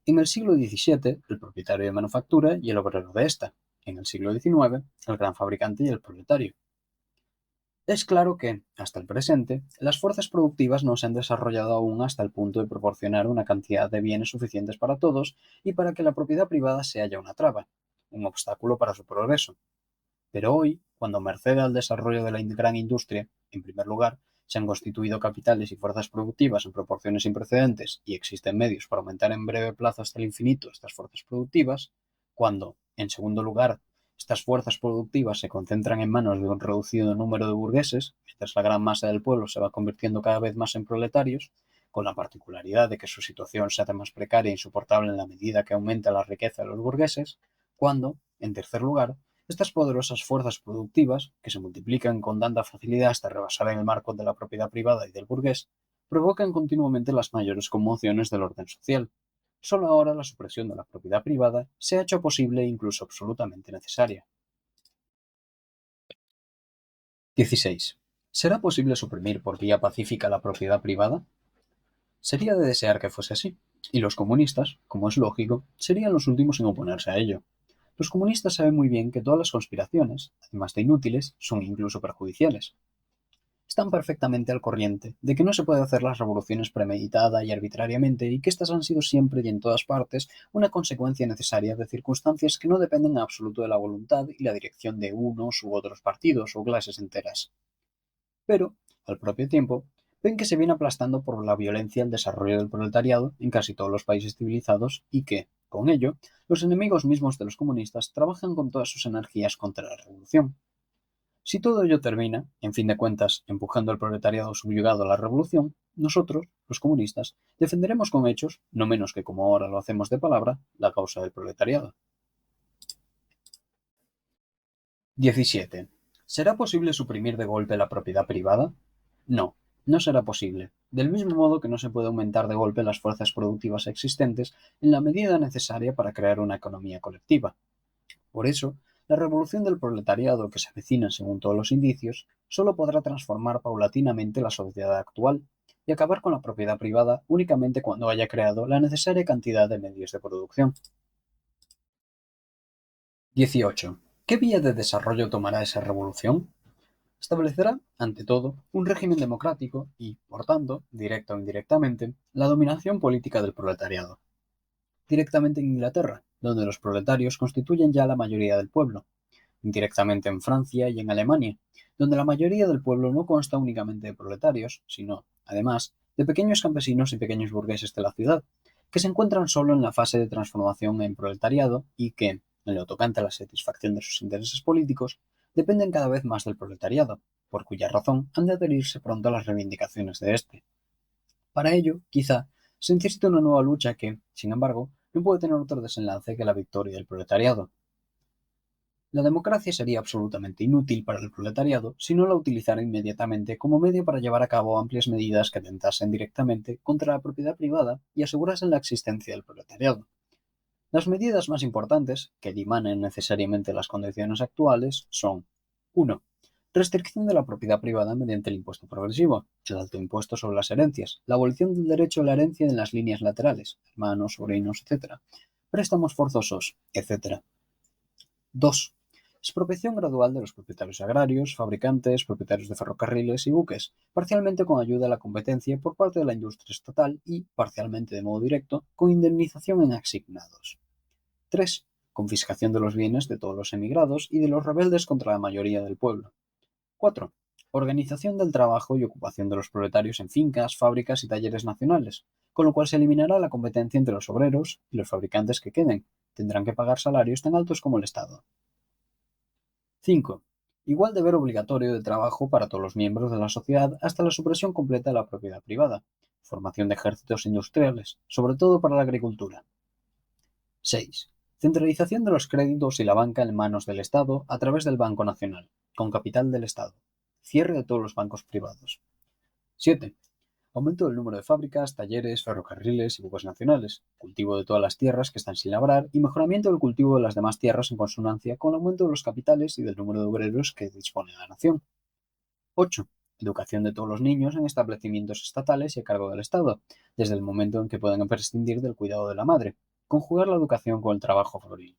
En el siglo XVII, el propietario de manufactura y el obrero de esta. En el siglo XIX, el gran fabricante y el proletario. Es claro que, hasta el presente, las fuerzas productivas no se han desarrollado aún hasta el punto de proporcionar una cantidad de bienes suficientes para todos y para que la propiedad privada se haya una traba, un obstáculo para su progreso. Pero hoy, cuando merced al desarrollo de la gran industria, en primer lugar, se han constituido capitales y fuerzas productivas en proporciones sin precedentes y existen medios para aumentar en breve plazo hasta el infinito estas fuerzas productivas, cuando, en segundo lugar, estas fuerzas productivas se concentran en manos de un reducido número de burgueses, mientras la gran masa del pueblo se va convirtiendo cada vez más en proletarios, con la particularidad de que su situación se hace más precaria e insoportable en la medida que aumenta la riqueza de los burgueses, cuando, en tercer lugar, estas poderosas fuerzas productivas, que se multiplican con tanta facilidad hasta rebasar en el marco de la propiedad privada y del burgués, provocan continuamente las mayores conmociones del orden social. Solo ahora la supresión de la propiedad privada se ha hecho posible e incluso absolutamente necesaria. 16. ¿Será posible suprimir por vía pacífica la propiedad privada? Sería de desear que fuese así, y los comunistas, como es lógico, serían los últimos en oponerse a ello. Los comunistas saben muy bien que todas las conspiraciones, además de inútiles, son incluso perjudiciales. Están perfectamente al corriente de que no se puede hacer las revoluciones premeditada y arbitrariamente y que éstas han sido siempre y en todas partes una consecuencia necesaria de circunstancias que no dependen en absoluto de la voluntad y la dirección de unos u otros partidos o clases enteras. Pero, al propio tiempo, ven que se viene aplastando por la violencia el desarrollo del proletariado en casi todos los países civilizados y que, con ello, los enemigos mismos de los comunistas trabajan con todas sus energías contra la revolución. Si todo ello termina, en fin de cuentas, empujando al proletariado subyugado a la revolución, nosotros, los comunistas, defenderemos con hechos, no menos que como ahora lo hacemos de palabra, la causa del proletariado. 17. ¿Será posible suprimir de golpe la propiedad privada? No, no será posible, del mismo modo que no se puede aumentar de golpe las fuerzas productivas existentes en la medida necesaria para crear una economía colectiva. Por eso, la revolución del proletariado que se avecina según todos los indicios solo podrá transformar paulatinamente la sociedad actual y acabar con la propiedad privada únicamente cuando haya creado la necesaria cantidad de medios de producción. 18. ¿Qué vía de desarrollo tomará esa revolución? Establecerá, ante todo, un régimen democrático y, por tanto, directa o indirectamente, la dominación política del proletariado. Directamente en Inglaterra, donde los proletarios constituyen ya la mayoría del pueblo, indirectamente en Francia y en Alemania, donde la mayoría del pueblo no consta únicamente de proletarios, sino, además, de pequeños campesinos y pequeños burgueses de la ciudad, que se encuentran solo en la fase de transformación en proletariado y que, en lo tocante a la satisfacción de sus intereses políticos, dependen cada vez más del proletariado, por cuya razón han de adherirse pronto a las reivindicaciones de éste. Para ello, quizá, se necesita una nueva lucha que, sin embargo, no puede tener otro desenlace que la victoria del proletariado. La democracia sería absolutamente inútil para el proletariado si no la utilizara inmediatamente como medio para llevar a cabo amplias medidas que atentasen directamente contra la propiedad privada y asegurasen la existencia del proletariado. Las medidas más importantes, que dimanen necesariamente las condiciones actuales, son 1. Restricción de la propiedad privada mediante el impuesto progresivo, el alto impuesto sobre las herencias, la abolición del derecho a la herencia en las líneas laterales, hermanos, sobrinos, etc., préstamos forzosos, etc. 2. Expropiación gradual de los propietarios agrarios, fabricantes, propietarios de ferrocarriles y buques, parcialmente con ayuda a la competencia por parte de la industria estatal y, parcialmente de modo directo, con indemnización en asignados. 3. Confiscación de los bienes de todos los emigrados y de los rebeldes contra la mayoría del pueblo. 4. Organización del trabajo y ocupación de los proletarios en fincas, fábricas y talleres nacionales, con lo cual se eliminará la competencia entre los obreros y los fabricantes que queden. Tendrán que pagar salarios tan altos como el Estado. 5. Igual deber obligatorio de trabajo para todos los miembros de la sociedad hasta la supresión completa de la propiedad privada. Formación de ejércitos industriales, sobre todo para la agricultura. 6. Centralización de los créditos y la banca en manos del Estado a través del Banco Nacional, con capital del Estado. Cierre de todos los bancos privados. 7. Aumento del número de fábricas, talleres, ferrocarriles y buques nacionales, cultivo de todas las tierras que están sin labrar y mejoramiento del cultivo de las demás tierras en consonancia con el aumento de los capitales y del número de obreros que dispone la nación. 8. Educación de todos los niños en establecimientos estatales y a cargo del Estado, desde el momento en que puedan prescindir del cuidado de la madre. Conjugar la educación con el trabajo fabril.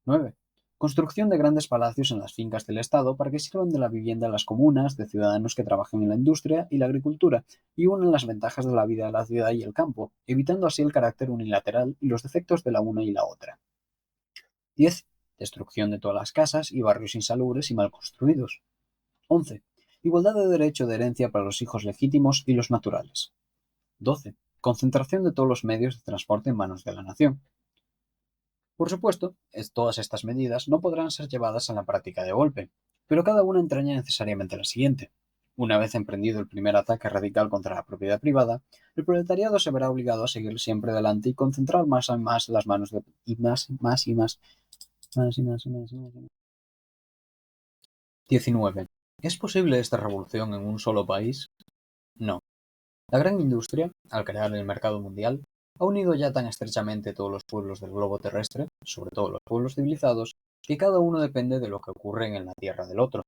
9. Construcción de grandes palacios en las fincas del Estado para que sirvan de la vivienda a las comunas, de ciudadanos que trabajen en la industria y la agricultura y unan las ventajas de la vida de la ciudad y el campo, evitando así el carácter unilateral y los defectos de la una y la otra. 10. Destrucción de todas las casas y barrios insalubres y mal construidos. 11. Igualdad de derecho de herencia para los hijos legítimos y los naturales. 12. Concentración de todos los medios de transporte en manos de la nación. Por supuesto, todas estas medidas no podrán ser llevadas a la práctica de golpe, pero cada una entraña necesariamente la siguiente. Una vez emprendido el primer ataque radical contra la propiedad privada, el proletariado se verá obligado a seguir siempre adelante y concentrar más y más las manos y más, más y más, más y más y más y más. 19. ¿Es posible esta revolución en un solo país? No. La gran industria, al crear el mercado mundial, ha unido ya tan estrechamente todos los pueblos del globo terrestre, sobre todo los pueblos civilizados, que cada uno depende de lo que ocurre en la tierra del otro.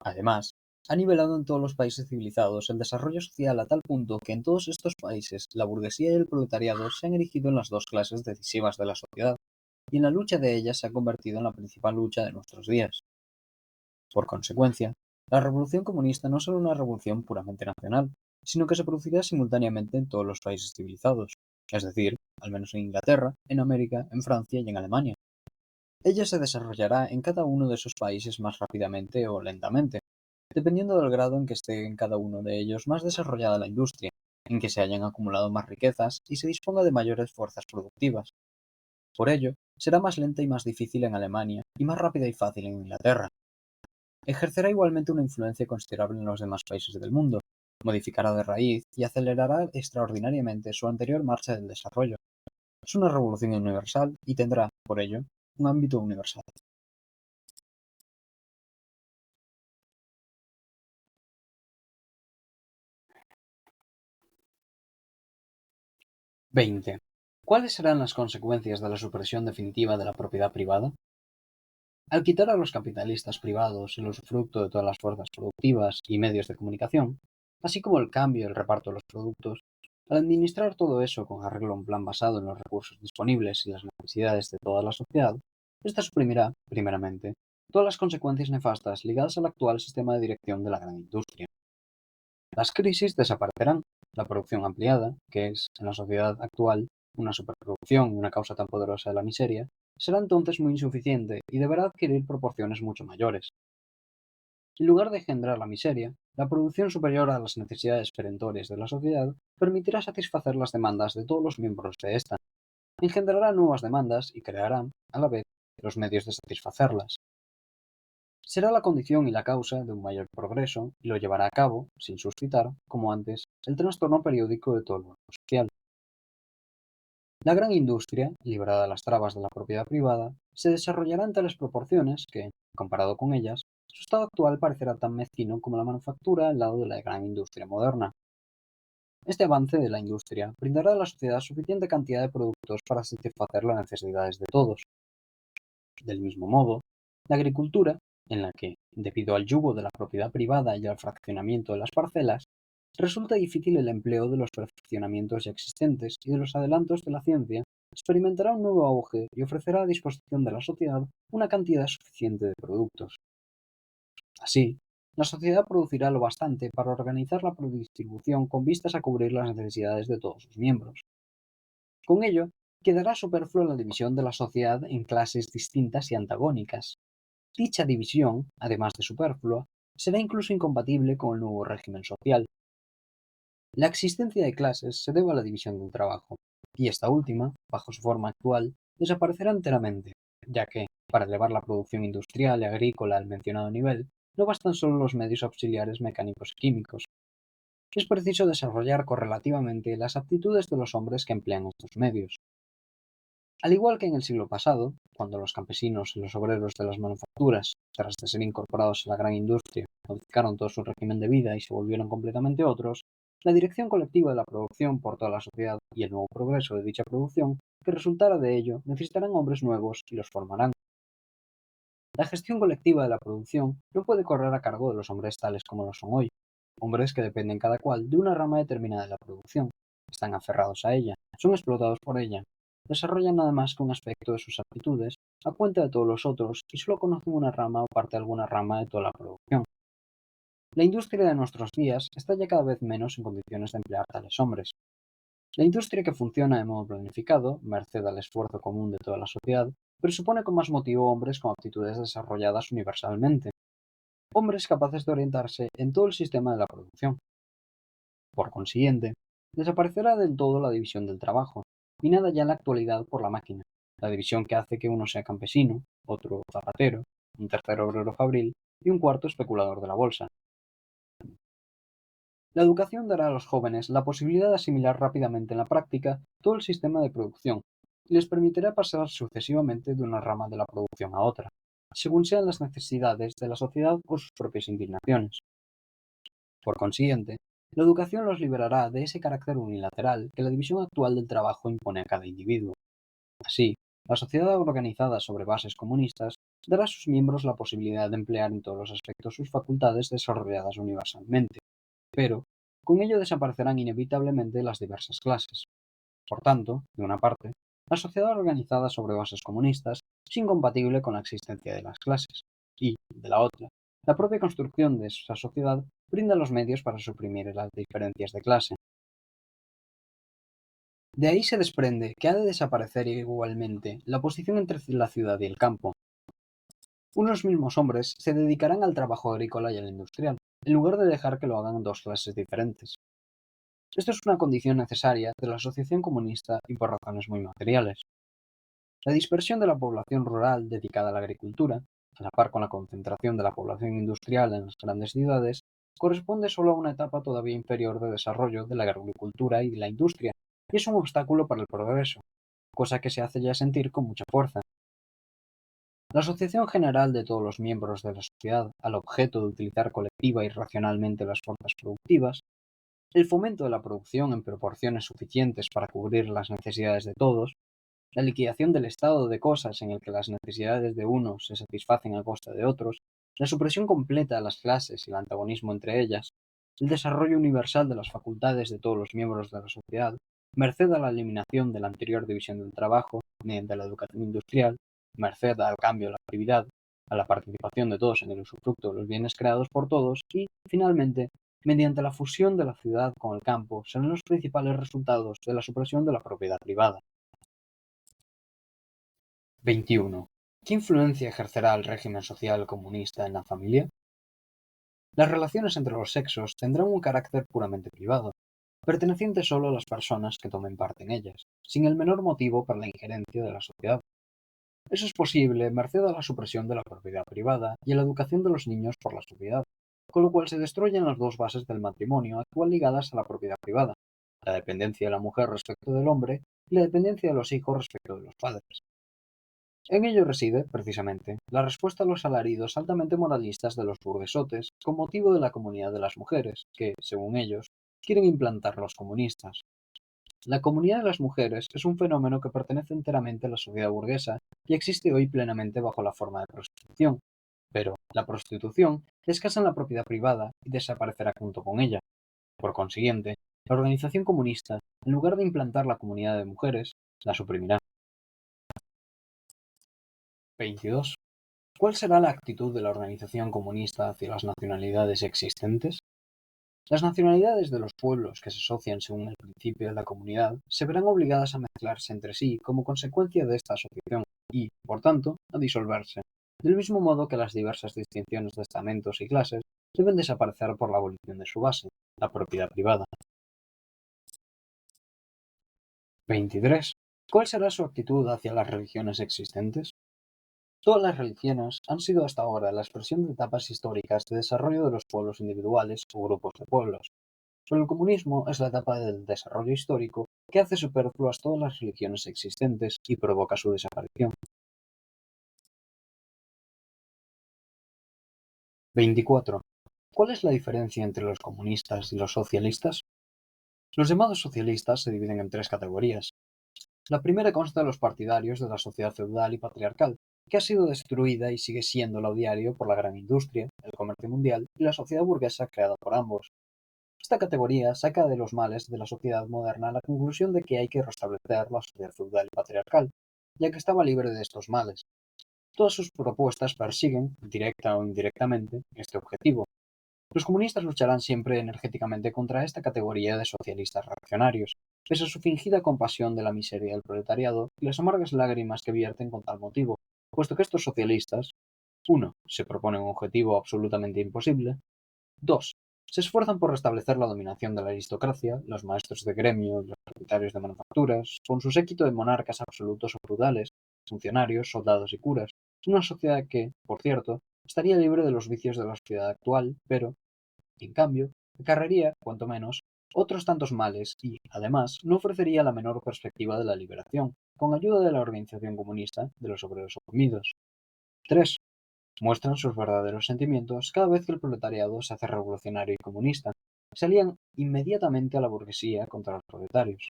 Además, ha nivelado en todos los países civilizados el desarrollo social a tal punto que en todos estos países la burguesía y el proletariado se han erigido en las dos clases decisivas de la sociedad, y en la lucha de ellas se ha convertido en la principal lucha de nuestros días. Por consecuencia, la revolución comunista no es solo una revolución puramente nacional, sino que se producirá simultáneamente en todos los países civilizados, es decir, al menos en Inglaterra, en América, en Francia y en Alemania. Ella se desarrollará en cada uno de esos países más rápidamente o lentamente, dependiendo del grado en que esté en cada uno de ellos más desarrollada la industria, en que se hayan acumulado más riquezas y se disponga de mayores fuerzas productivas. Por ello, será más lenta y más difícil en Alemania y más rápida y fácil en Inglaterra. Ejercerá igualmente una influencia considerable en los demás países del mundo, modificará de raíz y acelerará extraordinariamente su anterior marcha del desarrollo. Es una revolución universal y tendrá, por ello, un ámbito universal. 20. ¿Cuáles serán las consecuencias de la supresión definitiva de la propiedad privada? Al quitar a los capitalistas privados el usufructo de todas las fuerzas productivas y medios de comunicación, así como el cambio y el reparto de los productos, al administrar todo eso con arreglo a un plan basado en los recursos disponibles y las necesidades de toda la sociedad, ésta suprimirá, primeramente, todas las consecuencias nefastas ligadas al actual sistema de dirección de la gran industria. Las crisis desaparecerán, la producción ampliada, que es, en la sociedad actual, una superproducción y una causa tan poderosa de la miseria, será entonces muy insuficiente y deberá adquirir proporciones mucho mayores. En lugar de engendrar la miseria, la producción superior a las necesidades perentorias de la sociedad permitirá satisfacer las demandas de todos los miembros de esta, engendrará nuevas demandas y creará, a la vez, los medios de satisfacerlas. Será la condición y la causa de un mayor progreso y lo llevará a cabo, sin suscitar, como antes, el trastorno periódico de todo el mundo social. La gran industria, librada de las trabas de la propiedad privada, se desarrollará en tales proporciones que, comparado con ellas, su estado actual parecerá tan mezquino como la manufactura al lado de la gran industria moderna. Este avance de la industria brindará a la sociedad suficiente cantidad de productos para satisfacer las necesidades de todos. Del mismo modo, la agricultura, en la que, debido al yugo de la propiedad privada y al fraccionamiento de las parcelas, resulta difícil el empleo de los perfeccionamientos ya existentes y de los adelantos de la ciencia, experimentará un nuevo auge y ofrecerá a disposición de la sociedad una cantidad suficiente de productos. Así, la sociedad producirá lo bastante para organizar la distribución con vistas a cubrir las necesidades de todos sus miembros. Con ello, quedará superflua la división de la sociedad en clases distintas y antagónicas. Dicha división, además de superflua, será incluso incompatible con el nuevo régimen social. La existencia de clases se debe a la división del trabajo, y esta última, bajo su forma actual, desaparecerá enteramente, ya que, para elevar la producción industrial y agrícola al mencionado nivel, no bastan solo los medios auxiliares mecánicos y químicos. Es preciso desarrollar correlativamente las aptitudes de los hombres que emplean estos medios. Al igual que en el siglo pasado, cuando los campesinos y los obreros de las manufacturas, tras de ser incorporados a la gran industria, modificaron todo su régimen de vida y se volvieron completamente otros, la dirección colectiva de la producción por toda la sociedad y el nuevo progreso de dicha producción que resultara de ello necesitarán hombres nuevos y los formarán. La gestión colectiva de la producción no puede correr a cargo de los hombres tales como lo son hoy, hombres que dependen cada cual de una rama determinada de la producción, están aferrados a ella, son explotados por ella, desarrollan nada más que un aspecto de sus aptitudes a cuenta de todos los otros y solo conocen una rama o parte de alguna rama de toda la producción. La industria de nuestros días está ya cada vez menos en condiciones de emplear tales hombres. La industria que funciona de modo planificado, merced al esfuerzo común de toda la sociedad, presupone con más motivo hombres con aptitudes desarrolladas universalmente, hombres capaces de orientarse en todo el sistema de la producción. Por consiguiente, desaparecerá del todo la división del trabajo, minada ya en la actualidad por la máquina, la división que hace que uno sea campesino, otro zapatero, un tercero obrero fabril y un cuarto especulador de la bolsa. La educación dará a los jóvenes la posibilidad de asimilar rápidamente en la práctica todo el sistema de producción y les permitirá pasar sucesivamente de una rama de la producción a otra, según sean las necesidades de la sociedad o sus propias inclinaciones. Por consiguiente, la educación los liberará de ese carácter unilateral que la división actual del trabajo impone a cada individuo. Así, la sociedad organizada sobre bases comunistas dará a sus miembros la posibilidad de emplear en todos los aspectos sus facultades desarrolladas universalmente, pero con ello desaparecerán inevitablemente las diversas clases. Por tanto, de una parte, la sociedad organizada sobre bases comunistas es incompatible con la existencia de las clases, y, de la otra, la propia construcción de esa sociedad brinda los medios para suprimir las diferencias de clase. De ahí se desprende que ha de desaparecer igualmente la posición entre la ciudad y el campo. Unos mismos hombres se dedicarán al trabajo agrícola y al industrial, en lugar de dejar que lo hagan dos clases diferentes. Esto es una condición necesaria de la asociación comunista y por razones muy materiales. La dispersión de la población rural dedicada a la agricultura, a la par con la concentración de la población industrial en las grandes ciudades, corresponde solo a una etapa todavía inferior de desarrollo de la agricultura y de la industria, y es un obstáculo para el progreso, cosa que se hace ya sentir con mucha fuerza. La asociación general de todos los miembros de la sociedad al objeto de utilizar colectiva y racionalmente las fuerzas productivas, el fomento de la producción en proporciones suficientes para cubrir las necesidades de todos, la liquidación del estado de cosas en el que las necesidades de unos se satisfacen a costa de otros, la supresión completa de las clases y el antagonismo entre ellas, el desarrollo universal de las facultades de todos los miembros de la sociedad, merced a la eliminación de la anterior división del trabajo mediante la educación industrial, merced al cambio de la actividad, a la participación de todos en el usufructo de los bienes creados por todos y, finalmente, mediante la fusión de la ciudad con el campo, serán los principales resultados de la supresión de la propiedad privada. 21. ¿Qué influencia ejercerá el régimen social comunista en la familia? Las relaciones entre los sexos tendrán un carácter puramente privado, perteneciente solo a las personas que tomen parte en ellas, sin el menor motivo para la injerencia de la sociedad. Eso es posible merced a la supresión de la propiedad privada y a la educación de los niños por la sociedad, con lo cual se destruyen las dos bases del matrimonio actual ligadas a la propiedad privada, la dependencia de la mujer respecto del hombre y la dependencia de los hijos respecto de los padres. En ello reside, precisamente, la respuesta a los alaridos altamente moralistas de los burguesotes con motivo de la comunidad de las mujeres, que, según ellos, quieren implantar los comunistas. La comunidad de las mujeres es un fenómeno que pertenece enteramente a la sociedad burguesa y existe hoy plenamente bajo la forma de prostitución. Pero la prostitución escasa en la propiedad privada y desaparecerá junto con ella. Por consiguiente, la organización comunista, en lugar de implantar la comunidad de mujeres, la suprimirá. 22. ¿Cuál será la actitud de la organización comunista hacia las nacionalidades existentes? Las nacionalidades de los pueblos que se asocian según el principio de la comunidad se verán obligadas a mezclarse entre sí como consecuencia de esta asociación y, por tanto, a disolverse, del mismo modo que las diversas distinciones de estamentos y clases deben desaparecer por la abolición de su base, la propiedad privada. 23. ¿Cuál será su actitud hacia las religiones existentes? Todas las religiones han sido hasta ahora la expresión de etapas históricas de desarrollo de los pueblos individuales o grupos de pueblos. Pero el comunismo es la etapa del desarrollo histórico que hace superfluas todas las religiones existentes y provoca su desaparición. 24. ¿Cuál es la diferencia entre los comunistas y los socialistas? Los llamados socialistas se dividen en tres categorías. La primera consta de los partidarios de la sociedad feudal y patriarcal, que ha sido destruida y sigue siendo a diario por la gran industria, el comercio mundial y la sociedad burguesa creada por ambos. Esta categoría saca de los males de la sociedad moderna la conclusión de que hay que restablecer la sociedad feudal y patriarcal, ya que estaba libre de estos males. Todas sus propuestas persiguen, directa o indirectamente, este objetivo. Los comunistas lucharán siempre energéticamente contra esta categoría de socialistas reaccionarios, pese a su fingida compasión de la miseria del proletariado y las amargas lágrimas que vierten con tal motivo, puesto que estos socialistas, 1. Se proponen un objetivo absolutamente imposible. 2. Se esfuerzan por restablecer la dominación de la aristocracia, los maestros de gremio, los propietarios de manufacturas, con su séquito de monarcas absolutos o feudales, funcionarios, soldados y curas. Una sociedad que, por cierto, estaría libre de los vicios de la sociedad actual, pero, en cambio, acarrearía, cuanto menos, otros tantos males y, además, no ofrecería la menor perspectiva de la liberación, con ayuda de la organización comunista de los obreros oprimidos. 3. Muestran sus verdaderos sentimientos cada vez que el proletariado se hace revolucionario y comunista. Se alían inmediatamente a la burguesía contra los proletarios.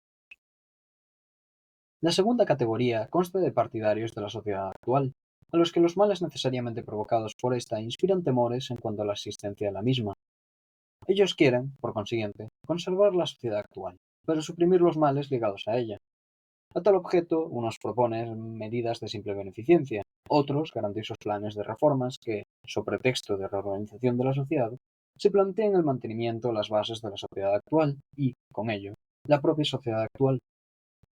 La segunda categoría consta de partidarios de la sociedad actual, a los que los males necesariamente provocados por esta inspiran temores en cuanto a la existencia de la misma. Ellos quieren, por consiguiente, conservar la sociedad actual, pero suprimir los males ligados a ella. A tal objeto, unos proponen medidas de simple beneficencia, otros garantizan planes de reformas que, sobre pretexto de reorganización de la sociedad, se plantean el mantenimiento de las bases de la sociedad actual y, con ello, la propia sociedad actual.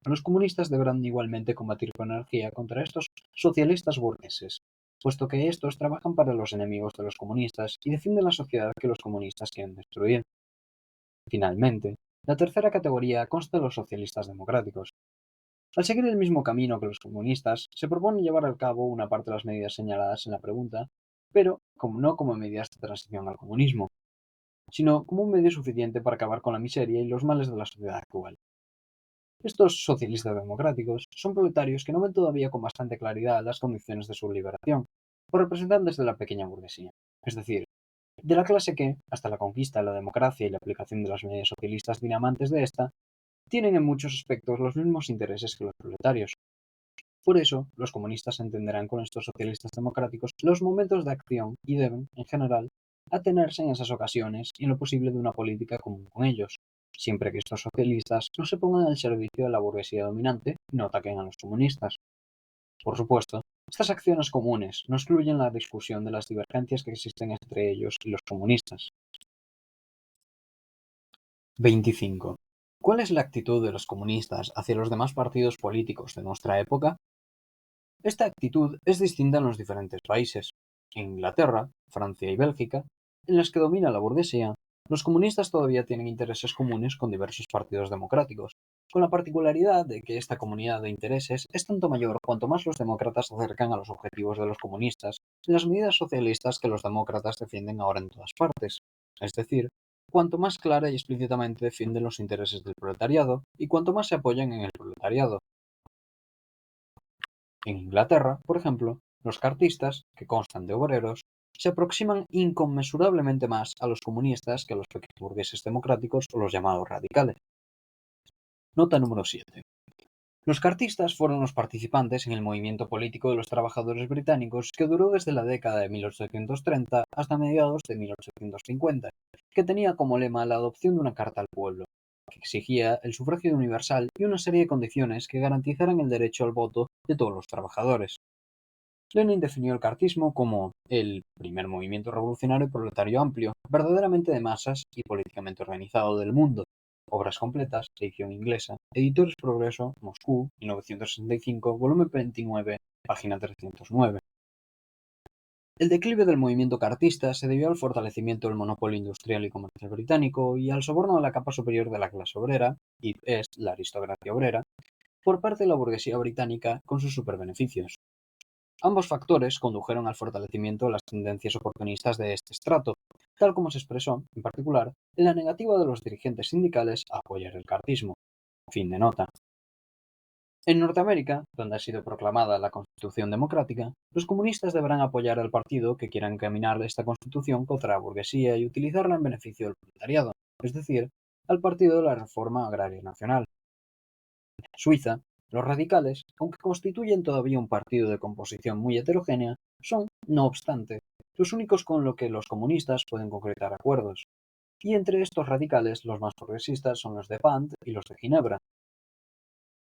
Los comunistas deberán igualmente combatir con energía contra estos socialistas burgueses, puesto que estos trabajan para los enemigos de los comunistas y defienden la sociedad que los comunistas quieren destruir. Finalmente, la tercera categoría consta de los socialistas democráticos. Al seguir el mismo camino que los comunistas, se propone llevar a cabo una parte de las medidas señaladas en la pregunta, pero no como medidas de transición al comunismo, sino como un medio suficiente para acabar con la miseria y los males de la sociedad actual. Estos socialistas democráticos son proletarios que no ven todavía con bastante claridad las condiciones de su liberación, por representantes de la pequeña burguesía, es decir, de la clase que, hasta la conquista de la democracia y la aplicación de las medidas socialistas dinamantes de esta, tienen en muchos aspectos los mismos intereses que los proletarios. Por eso, los comunistas entenderán con estos socialistas democráticos los momentos de acción y deben, en general, atenerse en esas ocasiones y en lo posible de una política común con ellos, siempre que estos socialistas no se pongan al servicio de la burguesía dominante y no ataquen a los comunistas. Por supuesto, estas acciones comunes no excluyen la discusión de las divergencias que existen entre ellos y los comunistas. 25. ¿Cuál es la actitud de los comunistas hacia los demás partidos políticos de nuestra época? Esta actitud es distinta en los diferentes países. En Inglaterra, Francia y Bélgica, en las que domina la burguesía, los comunistas todavía tienen intereses comunes con diversos partidos democráticos, con la particularidad de que esta comunidad de intereses es tanto mayor cuanto más los demócratas se acercan a los objetivos de los comunistas y las medidas socialistas que los demócratas defienden ahora en todas partes. Es decir, cuanto más clara y explícitamente defienden los intereses del proletariado y cuanto más se apoyan en el proletariado. En Inglaterra, por ejemplo, los cartistas, que constan de obreros, se aproximan inconmensurablemente más a los comunistas que a los pequeños burgueses democráticos o los llamados radicales. Nota número 7. Los cartistas fueron los participantes en el movimiento político de los trabajadores británicos que duró desde la década de 1830 hasta mediados de 1850, que tenía como lema la adopción de una carta al pueblo, que exigía el sufragio universal y una serie de condiciones que garantizaran el derecho al voto de todos los trabajadores. Lenin definió el cartismo como el primer movimiento revolucionario proletario amplio, verdaderamente de masas y políticamente organizado del mundo. Obras completas, edición inglesa, Editores Progreso, Moscú, 1965, volumen 29, página 309. El declive del movimiento cartista se debió al fortalecimiento del monopolio industrial y comercial británico y al soborno de la capa superior de la clase obrera, y es la aristocracia obrera, por parte de la burguesía británica con sus superbeneficios. Ambos factores condujeron al fortalecimiento de las tendencias oportunistas de este estrato, tal como se expresó, en particular, en la negativa de los dirigentes sindicales a apoyar el cartismo. Fin de nota. En Norteamérica, donde ha sido proclamada la Constitución Democrática, los comunistas deberán apoyar al partido que quiera encaminar esta Constitución contra la burguesía y utilizarla en beneficio del proletariado, es decir, al Partido de la Reforma Agraria Nacional. En Suiza, los radicales, aunque constituyen todavía un partido de composición muy heterogénea, son, no obstante, los únicos con los que los comunistas pueden concretar acuerdos. y entre estos radicales los más progresistas son los de Pant y los de Ginebra.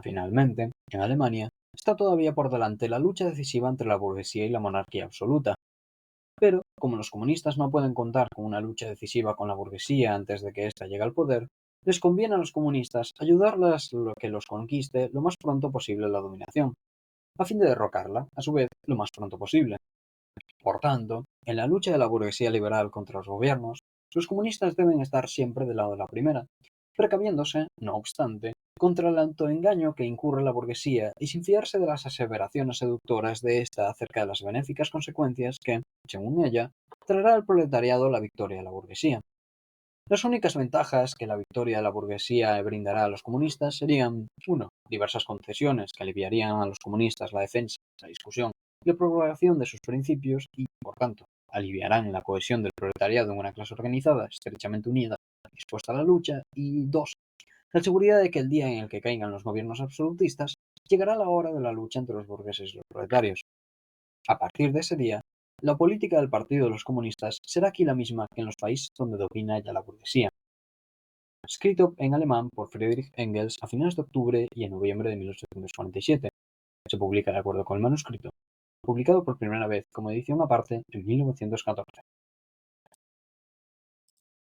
Finalmente, en Alemania, está todavía por delante la lucha decisiva entre la burguesía y la monarquía absoluta. Pero, como los comunistas no pueden contar con una lucha decisiva con la burguesía antes de que ésta llegue al poder, les conviene a los comunistas ayudarlas lo que los conquiste lo más pronto posible la dominación, a fin de derrocarla, a su vez, lo más pronto posible. Por tanto, en la lucha de la burguesía liberal contra los gobiernos, los comunistas deben estar siempre del lado de la primera, precaviéndose, no obstante, contra el autoengaño que incurre la burguesía y sin fiarse de las aseveraciones seductoras de ésta acerca de las benéficas consecuencias que, según ella, traerá al proletariado la victoria de la burguesía. Las únicas ventajas que la victoria de la burguesía brindará a los comunistas serían: 1. Diversas concesiones que aliviarían a los comunistas la defensa, la discusión y la propagación de sus principios y, por tanto, aliviarán la cohesión del proletariado en una clase organizada, estrechamente unida y dispuesta a la lucha. Y 2. La seguridad de que el día en el que caigan los gobiernos absolutistas, llegará la hora de la lucha entre los burgueses y los proletarios. A partir de ese día, la política del Partido de los Comunistas será aquí la misma que en los países donde domina ya la burguesía. Escrito en alemán por Friedrich Engels a finales de octubre y en noviembre de 1847. Se publica de acuerdo con el manuscrito, publicado por primera vez como edición aparte en 1914.